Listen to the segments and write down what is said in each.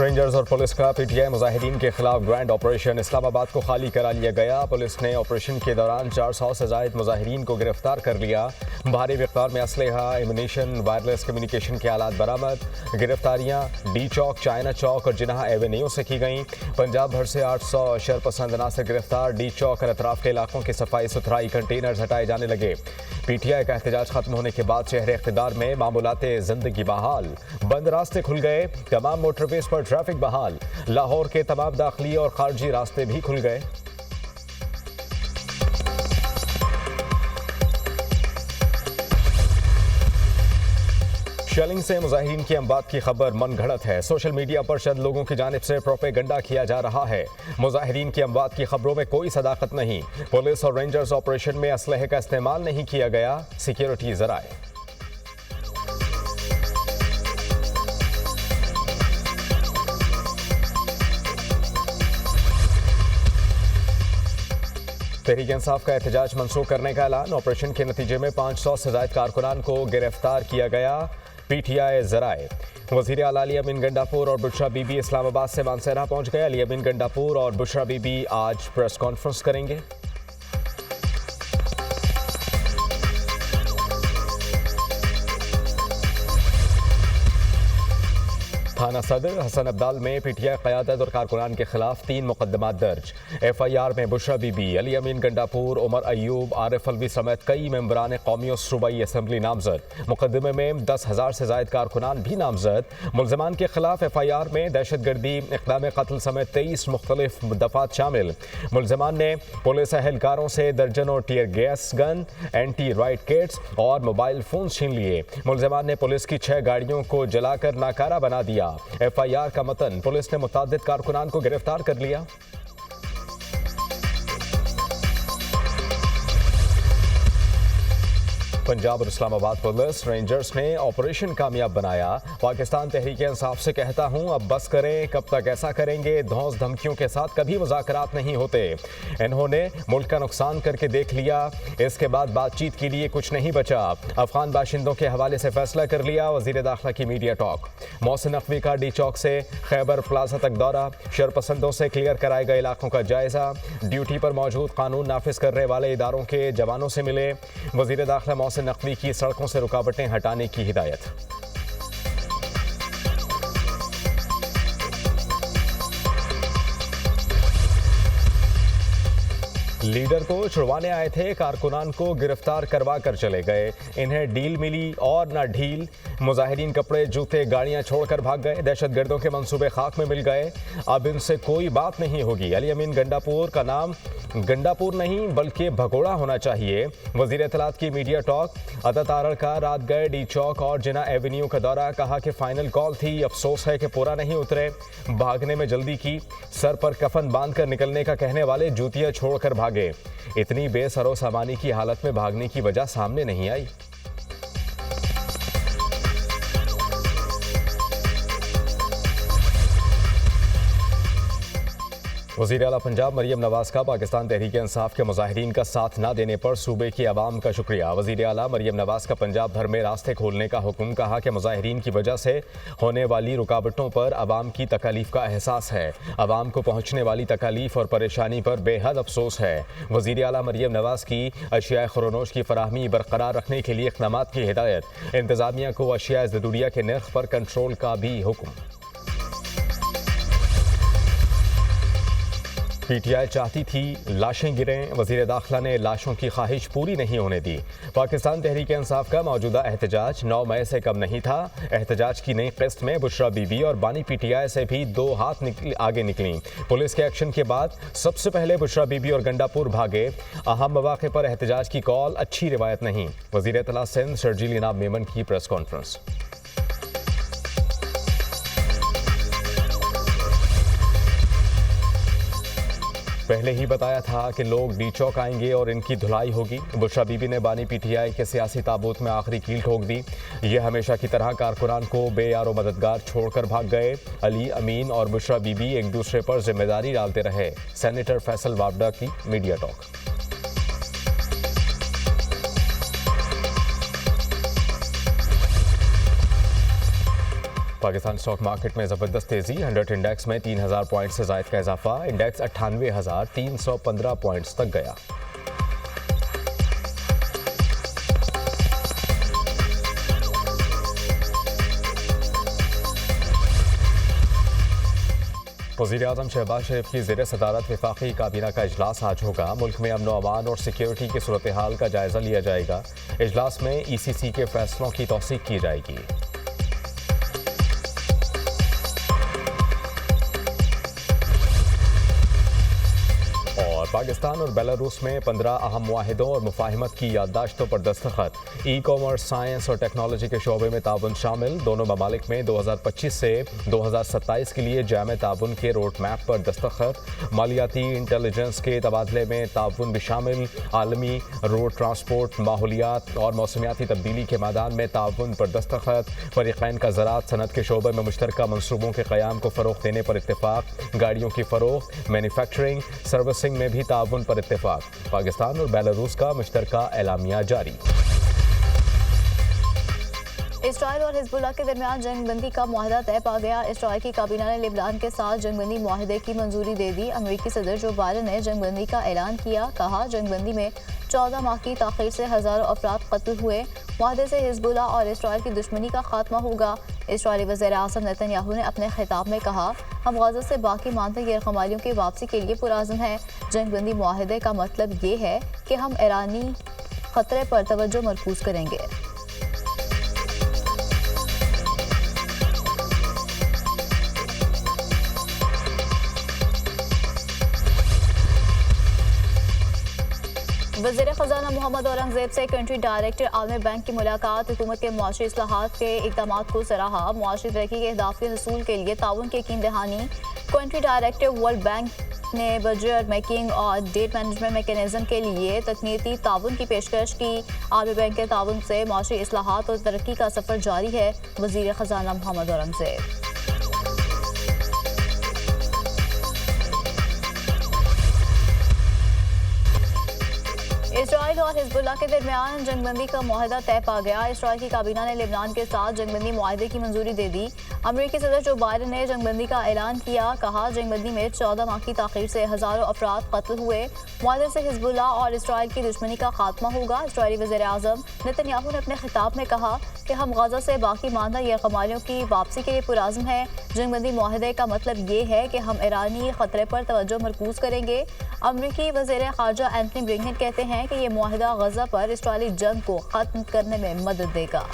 Rangers और police का PTI Mujahideen के खिलाफ ग्रैंड ऑपरेशन। इस्लामाबाद को खाली करा लिया गया। पुलिस ने ऑपरेशन के दौरान 400 से ज़ायद मुजाहिदीन को गिरफ्तार कर लिया। भारी मिक़दार में असलहा, एमुनीशन, वायरलेस कम्युनिकेशन के आलात बरामद। गिरफ्तारियां डी चौक, चाइना चौक और जिन्ना एवेन्यू से की गईं। पंजाब भर से 800 शरपसंद अनासर गिरफ्तार। डी चौक और अतराफ के इलाकों की सफाई सुथराई, कंटेनर्स हटाए जाने लगे। पीटीआई का एहतजाज खत्म होने के बाद शहर इक़्तिदार में मामूलाते जिंदगी बहाल। बंद रास्ते खुल गए, तमाम मोटरवेज पर ट्रैफिक बहाल। लाहौर के तमाम दाखिली और खारजी रास्ते भी खुल गए। शेलिंग से मुजाहिदीन की अमवात की खबर मन घड़त है। सोशल मीडिया पर चंद लोगों की जानिब से प्रोपेगेंडा किया जा रहा है। मुजाहिदीन की अमवात की खबरों में कोई सदाकत नहीं। पुलिस और रेंजर्स ऑपरेशन में असलहे का इस्तेमाल नहीं किया गया। सिक्योरिटी ज़राए। तहरीक इंसाफ का एहतजाज मनसूख करने का ऐलान। ऑपरेशन के नतीजे में 500 से ज़ायद कारकुनान को गिरफ्तार किया गया। पीटीआई ज़राए। वज़ीर आला अली अमीन गंडापुर और बुशरा बीबी इस्लामाबाद से मानसरा पहुंच गए। अली अमीन गंडापुर और बुशरा बीबी आज प्रेस कॉन्फ्रेंस करेंगे। थाना सदर हसन अब्दाल में पीटीआई क़यादत और कारकुनान के खिलाफ 3 मुकदमात दर्ज। एफआईआर में बुशरा बीबी, अली अमीन गंडापुर, उमर अयूब, आरिफ अलवी समेत कई मेंबरान कौमी और सूबाई असम्बली नामजद। मुकदमे में 10,000 से ज़ायद कारकुनान भी नामजद। मुलजमान के खिलाफ एफआईआर में दहशतगर्दी, इक़दाम कत्ल समेत 23 मुख्तलिफ दफ़ात शामिल। मुलजमान ने पुलिस एहलकारों से दर्जनों tear gas gun, anti riot kits और मोबाइल फोन छीन लिए। मुलजमान ने पुलिस की 6 गाड़ियों को जलाकर नाकारा बना दिया। एफआईआर का मतन, पुलिस ने मुतअद्दिद कारकुनान को गिरफ्तार कर लिया। पंजाब और इस्लामाबाद पुलिस रेंजर्स ने ऑपरेशन कामयाब बनाया। पाकिस्तान तहरीक इंसाफ से कहता हूं, अब बस करें, कब तक ऐसा करेंगे? धौंस धमकियों के साथ कभी मुज़ाकरात नहीं होते। इन्होंने मुल्क का नुकसान करके देख लिया, इसके बाद बातचीत के लिए कुछ नहीं बचा। अफगान बाशिंदों के हवाले से फैसला कर लिया। वज़ीर दाखिला की मीडिया टॉक। मोहसिन नकवी का डी चौक से खैबर प्लाजा तक दौरा। शरपसंदों से क्लियर कराए गए इलाकों का जायजा। ड्यूटी पर मौजूद कानून नाफिज करने वाले इदारों के जवानों से मिले। वज़ीर दाखिला मोहसिन नकवी की सड़कों से रुकावटें हटाने की हिदायत। लीडर को छुड़वाने आए थे, कारकुनान को गिरफ्तार करवा कर चले गए। इन्हें डील मिली और ना ढील। मुजाहिदीन कपड़े, जूते, गाड़ियां छोड़कर भाग गए। दहशतगर्दों के मंसूबे खाक में मिल गए। अब इनसे कोई बात नहीं होगी। अली अमीन गंडापुर का नाम गंडापुर नहीं बल्कि भगोड़ा होना चाहिए। वजीर इत्तलात की मीडिया टॉक। अदा तारड़ का रात गए डी चौक और जिन्ना एवेन्यू का दौरा। कहा कि फाइनल कॉल थी, अफसोस है कि पूरा नहीं उतरे। भागने में जल्दी की। सर पर कफन बांधकर निकलने का कहने वाले जूतियां छोड़कर भागे। इतनी बेसरो सामानी की हालत में भागने की वजह सामने नहीं आई। वज़ीर आला पंजाब मरियम नवाज का पाकिस्तान तहरीक इंसाफ के मुजाहिदीन का साथ न देने पर सूबे की आवाम का शुक्रिया। वज़ीर आला मरियम नवाज का पंजाब भर में रास्ते खोलने का हुक्म। कहा कि मुजाहिदीन की वजह से होने वाली रुकावटों पर आवाम की तकालीफ का एहसास है। आवाम को पहुँचने वाली तकालीफ और परेशानी पर बेहद अफसोस है। वज़ीर आला मरियम नवाज की अशिया खुरोनोश की फराहमी बरकरार रखने के लिए इक़दामात की हिदायत। इंतज़ामिया को अशिया ज़रूरिया के नर्ख पर कंट्रोल का भी हुक्म। पीटीआई चाहती थी लाशें गिरें। वज़ीर दाखिला ने लाशों की ख्वाहिश पूरी नहीं होने दी। पाकिस्तान तहरीक इंसाफ का मौजूदा एहतजाज 9 मई से कम नहीं था। एहतजाज की नई किस्त में बुशरा बीबी और बानी पीटीआई से भी 2 हाथ आगे निकली। पुलिस के एक्शन के बाद सबसे पहले बुशरा बीबी और गंडापुर भागे। अहम मौके पर एहतजाज की कॉल अच्छी रिवायत नहीं। वज़ीर इत्तलात सिंध शर्जील इनाम मेमन की प्रेस कॉन्फ्रेंस। पहले ही बताया था कि लोग डी चौक आएंगे और इनकी धुलाई होगी। बुशरा बीबी ने बानी पीटीआई के सियासी ताबूत में आखिरी कील ठोक दी। ये हमेशा की तरह कारकुनान को बेयारो मददगार छोड़कर भाग गए। अली अमीन और बुशरा बीबी एक दूसरे पर जिम्मेदारी डालते रहे। सेनेटर फैसल वाबडा की media talk. Pakistan stock market में ज़बरदस्त तेज़ी। 100 इंडेक्स में 3000 पॉइंट से ज़ायद का इजाफा। इंडेक्स 98,315 पॉइंट्स तक गया। वज़ीर-ए-आज़म शहबाज शरीफ की ज़ेर सदारत वफाकी काबीना का इजलास आज होगा। मुल्क में अमन अमान और सिक्योरिटी की सूरत हाल का जायज़ा लिया जाएगा। इजलास में ECC के फैसलों की तौसीक की जाएगी। पाकिस्तान और बेलारूस में 15 अहम मुआहिदों और मुफाहिमत की याददाश्तों पर दस्तखत। ई-कॉमर्स, साइंस और टेक्नोलॉजी के शोबे में ताउन शामिल। दोनों ममालिक में 2025 से 2027 के लिए जामे ताउन के रोड मैप पर दस्तखत। मालियाती इंटेलिजेंस के तबादले में ताउन भी शामिल। आलमी रोड ट्रांसपोर्ट, माहौलियात और मौसमियाती तब्दीली के मैदान में ताउन पर दस्तखत। फरीक़ैन का ज़राअत सनत के शोबे में मुश्तरका मनसूबों के क़याम को फ़रोग़ देने पर इत्तेफ़ाक़। गाड़ियों की फ़रोख्त, मैन्युफैक्चरिंग, सर्विसिंग में भी ताउन पर इत्तेफाक। पाकिस्तान और बेलारूस का मुश्तरका एलामिया जारी। इसराइल और हिजबुल्लाह के दरमियान जंगबंदी का मुआहदा तय पा गया। इसराइल की काबीना ने लेबनान के साथ जंगबंदी मुआहदे की मंजूरी दे दी। अमेरिकी सदर जो बाइडेन ने जंगबंदी का ऐलान किया। कहा, जंगबंदी में 14 माह की ताख़ीर से हज़ारों अफराद कत्ल हुए। मुआहदे से हिजबुल्लाह और इसराइल की दुश्मनी का खात्मा होगा। इसराइली वज़ीर-ए-आज़म नेतन्याहू ने अपने खिताब में कहा, हम गाज़ा से बाकी मानते गैरकमालियों की वापसी के लिए पुरअज़्म हैं। जंगबंदी मुआहदे का मतलब ये है कि हम ईरानी ख़तरे पर तवज्जो मरकूज़ करेंगे। वज़ीर ख़ज़ाना मोहम्मद औरंगज़ेब से कंट्री डायरेक्टर आलमी बैंक की मुलाकात। हुकूमत के मुआशी इस्लाहात के इक़दामात को सराहा। मुआशी तरक्की के अहदाफ़ के हसूल के लिए ताउन की यकीन दहानी। कंट्री डायरेक्टर वर्ल्ड बैंक ने बजट मेकिंग और डेट मैनेजमेंट मैकेनिज़्म के लिए तकनीकी ताउन की पेशकश की। आलमी बैंक के ताउन से मुआशी इस्लाहात और तरक्की का सफ़र जारी है। वज़ीर ख़ज़ाना मोहम्मद औरंगज़ेब। इसराइल और हिजबुल्लाह के दरमियान जंगबंदी का मुआहदा तय पा गया। इसराइल की काबीना ने लेबनान के साथ जंगबंदी मुआहदे की मंजूरी दे दी। अमेरिकी सदर जो बाइडेन ने जंगबंदी का ऐलान किया। कहा, जंगबंदी में 14 माह की ताख़ीर से हज़ारों अफराद कत्ल हुए। मुआहदे से हिजबुल्लाह और इसराइल की दुश्मनी का खात्मा होगा। इसराइली वज़ीर-ए-आज़म नेतन्याहू ने अपने खिताब में कहा कि हम गाज़ा से बाकी मानदा गैरकमालियों की वापसी के लिए पुरअज़्म हैं। जंगबंदी मुआहदे का मतलब ये है कि हम ईरानी ख़तरे पर तवज्जो मरकूज़ करेंगे। अमरीकी वज़ीर ख़ारजा एंथनी ब्लिंकन कहते हैं कि ये मुआहदा गज़ा पर इसराइली जंग को ख़त्म करने में मदद देगा।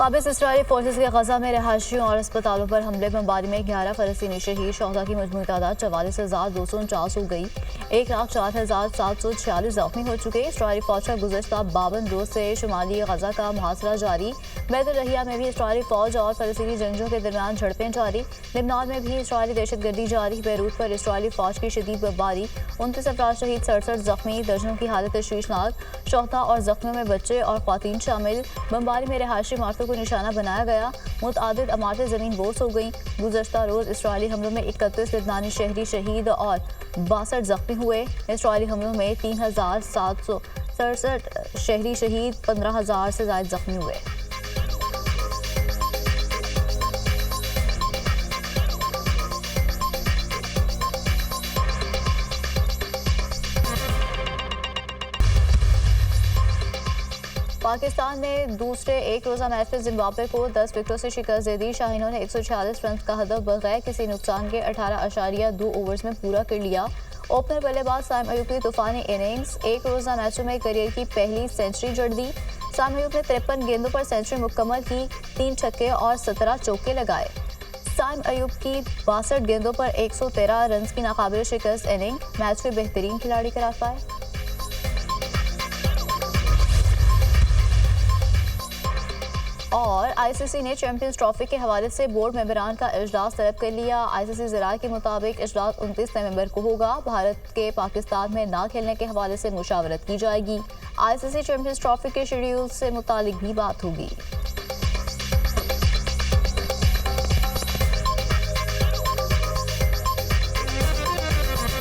काबिज़ इसराइली फोर्सेस के गजा में रहायशियों और अस्पतालों पर हमले बमबारी में 11 फ़लस्तीनी शहीद। शोहदा की मजमूई तादाद 44,249 हो गई। 1,04,746 ज़ख्मी हो चुके। इसराइली फौज का गुज़श्ता 52 रोज़ से शुमाली गजा का मुहासरा जारी। बैतुल रहिया में भी इसराइली फौज और फ़लस्तीनी जंगजों के दरमियान झड़पें जारी। लेबनान में भी इसराइली दहशतगर्दी जारी। बैरूत पर इसराइली फौज की शदीद बमबारी। 29 अफराद शहीद, 67 ज़ख्मी। दर्जनों की हालत तशवीशनाक। शोहदा और ज़ख्मियों में बच्चे और ख़वातीन शामिल। बमबारी में रहायशी इमारतों को निशाना बनाया गया। मुतअद्दिद इमारतें ज़मीन बोस हो गईं। गुज़श्ता रोज़ इसराइली हमलों में 31 लेबनानी शहरी शहीद और 62 ज़ख्मी हुए। इसराइली हमलों में 3,767 शहरी शहीद, 15,000 से ज़ायद ज़ख्मी हुए। पाकिस्तान ने दूसरे एक रोज़ा मैच में जिम्बाब्वे को 10 विकेटों से शिकस्त दे दी। शाहीनों ने 146 रन का हदफ बगैर किसी नुकसान के 18.2 ओवर्स में पूरा कर लिया। ओपनर बल्लेबाज साइम अयूब की तूफानी इनिंग्स एक रोज़ा मैचों में करियर की पहली सेंचुरी जड़ दी। साइम अयूब ने 53 गेंदों पर सेंचुरी मुकम्मल की, 3 छक्के और 17 चौके लगाए। साइम अयूब की 62 गेंदों पर 113 रन की नाकाबिल शिकस्त इनिंग मैच के बेहतरीन खिलाड़ी करार पाए। और आईसीसी ने चैंपियंस ट्रॉफी के हवाले से बोर्ड मेंबरान का इजलास तलब कर लिया। आईसीसी ज़राए के मुताबिक इजलास 29 नवंबर को होगा। भारत के पाकिस्तान में ना खेलने के हवाले से मुशावरत की जाएगी। आईसीसी चैंपियंस ट्रॉफी के शेड्यूल से मुतालिक भी बात होगी।